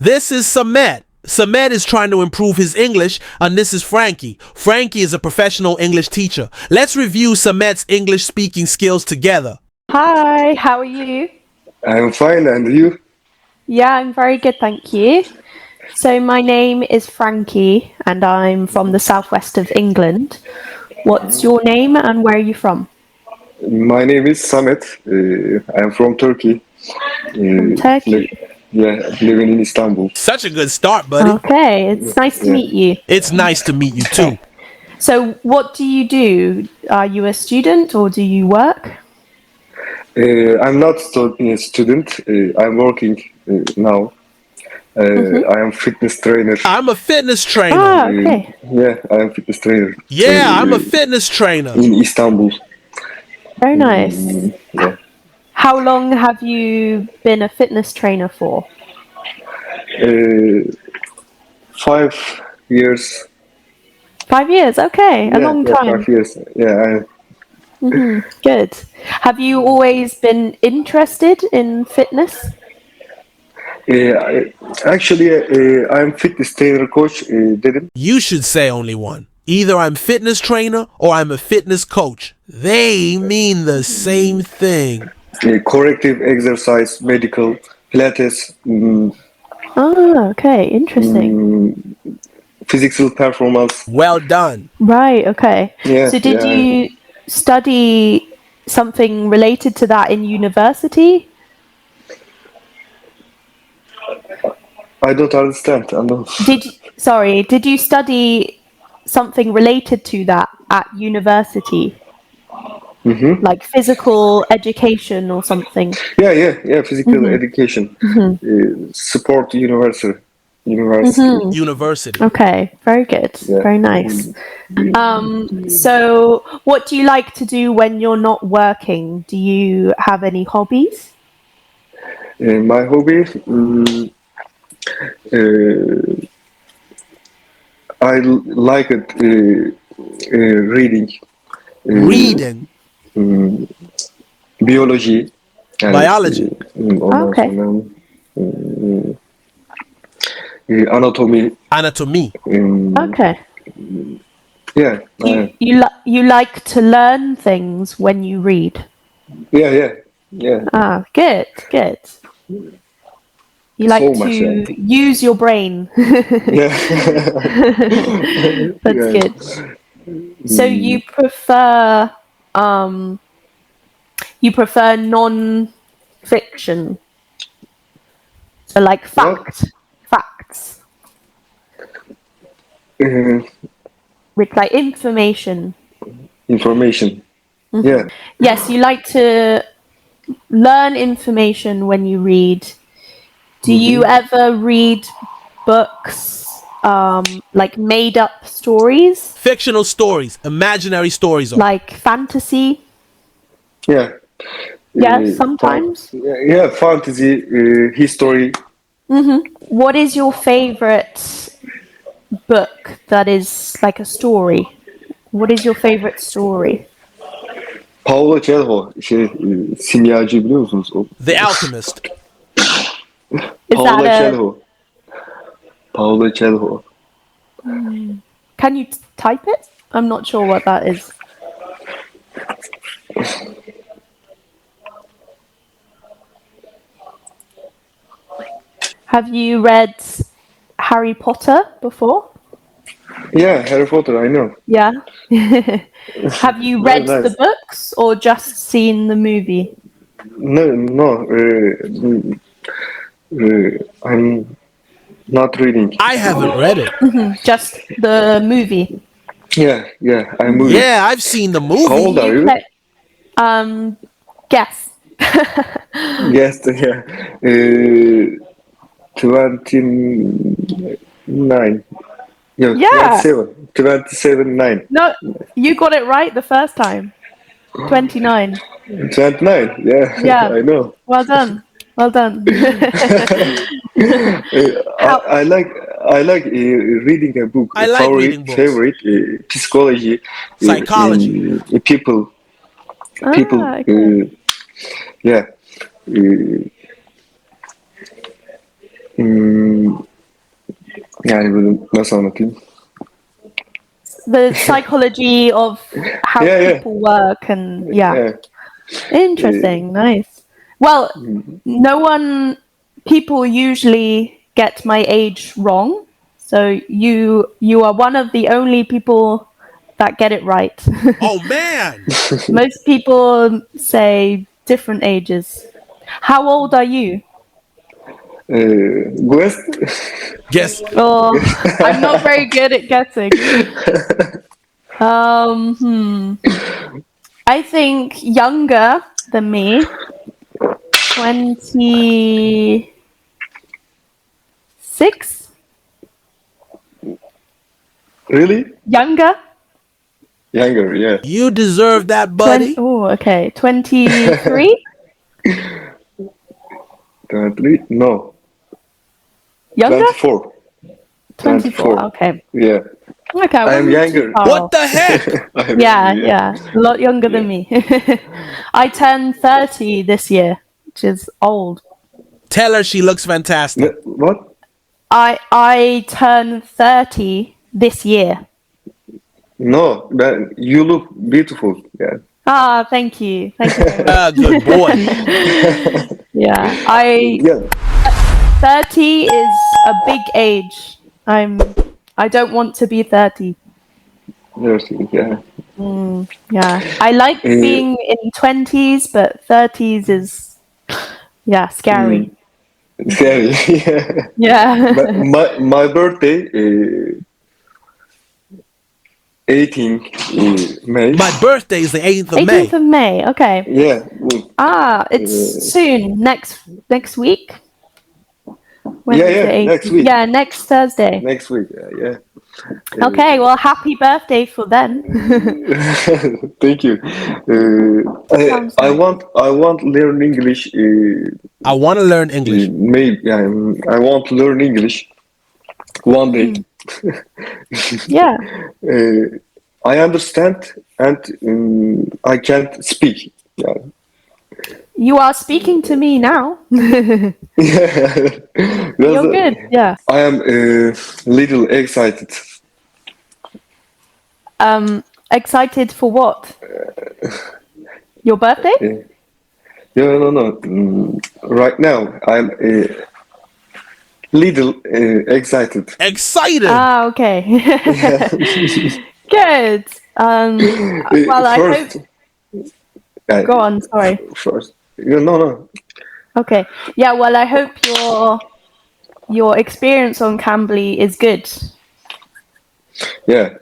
This is Samet. Samet is trying to improve his English, and this is Frankie. Frankie is a professional English teacher. Let's review Samet's English speaking skills together. Hi, how are you? I'm fine, and you? Yeah, I'm very good, thank you. So my name is Frankie and I'm from the southwest of England. What's your name and where are you from? My name is Samet. I'm from Turkey. From Turkey. Living in Istanbul. Such a good start, buddy. Okay, it's nice to meet you. It's nice to meet you too. So what do you do? Are you a student or do you work? I'm not a student. I'm working now. I am fitness trainer. I'm a fitness trainer. Ah, okay. I am fitness trainer. Yeah, I'm a fitness trainer. In Istanbul. Very nice. Yeah. How long have you been a fitness trainer for? 5 years. 5 years, okay, a long time. 5 years. Yeah. Good. Have you always been interested in fitness? Actually, I'm fitness trainer coach. Dedim. You should say only one. Either I'm fitness trainer or I'm a fitness coach. They mean the same thing. Corrective exercise, medical, Pilates, Ah, okay, interesting. physical performance. Well done. Right, okay. Yeah, So did you study something related to that in university? I don't understand. I don't. Did you study something related to that at university? Like physical education or something? Yeah. Physical education, sport university. University. Okay, very good. Yeah. Very nice. So what do you like to do when you're not working? Do you have any hobbies? My hobby, I like it reading. Reading. Biology. Biology. Ondan Okay. sonra, anatomy. Anatomy. Okay. Yeah. You like to learn things when you read? Yeah. Ah, good. You like So much, to use your brain. Yeah. That's Yeah. good. So you prefer non-fiction? So like facts. With like information. Information. Yeah. Yes, you like to learn information when you read. Do you ever read books like made up stories? Fictional stories. Imaginary stories. Like fantasy? Yeah. Yeah, sometimes. Yeah, fantasy, history. What is your favorite book that is like a story? What is your favorite story? Paulo Coelho, simyacı biliyor musunuz? The Alchemist. Is Paulo that Coelho. Paulo Coelho. Can you type it? I'm not sure what that is. Have you read Harry Potter before? Yeah, Harry Potter, I know. Yeah. Have you read Very nice. the books or just seen the movie? No. I'm not reading. I haven't read it. Just the movie. Yeah, I'm moving. Yeah, I've seen the movie. How old are you? Guess. Yes, yeah. 29. Yeah. 27, 9. No, you got it right the first time. 29. 29, yeah. Yeah. I know. Well done. I like reading a book. I like reading books. Favorite psychology. Psychology. People. Okay. Yeah. Hmm, yani böyle nasıl anlatayım? The psychology of how Yeah, yeah. people work and yeah. Yeah. Interesting, nice. Well, people usually get my age wrong. So you are one of the only people that get it right. Oh man. Most people say different ages. How old are you? Guess? Guess. Oh, I'm not very good at guessing. I think younger than me. 26? Really? Younger? Younger, yeah. You deserve that, buddy. Oh, okay. 23? 23? No. Younger? 24. 24. Okay. Yeah. Okay. I am wasn't too younger. far What off. the heck? I am Yeah, younger, yeah. A lot younger than me. I turned 30 this year, which is old. Tell her she looks fantastic. What? I turned 30 this year. No, you look beautiful. Yeah. Ah, thank you. Thank you very much. Good boy. Yeah. Yeah. 30 is a big age. I don't want to be 30. Yes, yeah. Yeah. I like being in 20s, but 30s is scary. Scary. Yeah. Yeah. My birthday, 18 May. My birthday is the 8th of 18th May. of May. Okay. Yeah. It's soon. Next week. When Yeah, is yeah, the 18th? next week. Yeah, next Thursday. Next week. Yeah. Okay, well, happy birthday for then. Thank you. Sounds I nice. want learn English. I want to learn English. Maybe I want to learn English one day. Yeah. I understand and I can't speak. Yeah. You are speaking to me now. You're good. Yeah. I am a little excited. Excited for what? Your birthday? No. Right now, I'm a little excited. Excited. Ah, okay. Good. Well, I hope. Go on. Sorry. First, no. Okay. Yeah. Well, I hope your experience on Cambly is good. Yeah.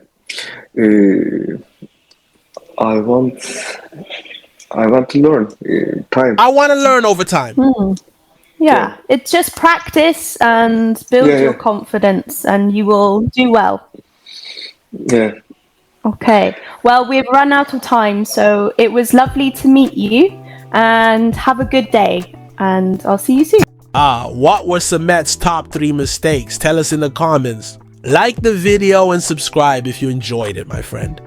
I want to learn time. I want to learn over time. Yeah. It's just practice and build your confidence, and you will do well. Yeah. Okay. Well, we've run out of time, so it was lovely to meet you, and have a good day, and I'll see you soon. What were Samet's top 3 mistakes? Tell us in the comments. Like the video and subscribe if you enjoyed it, my friend.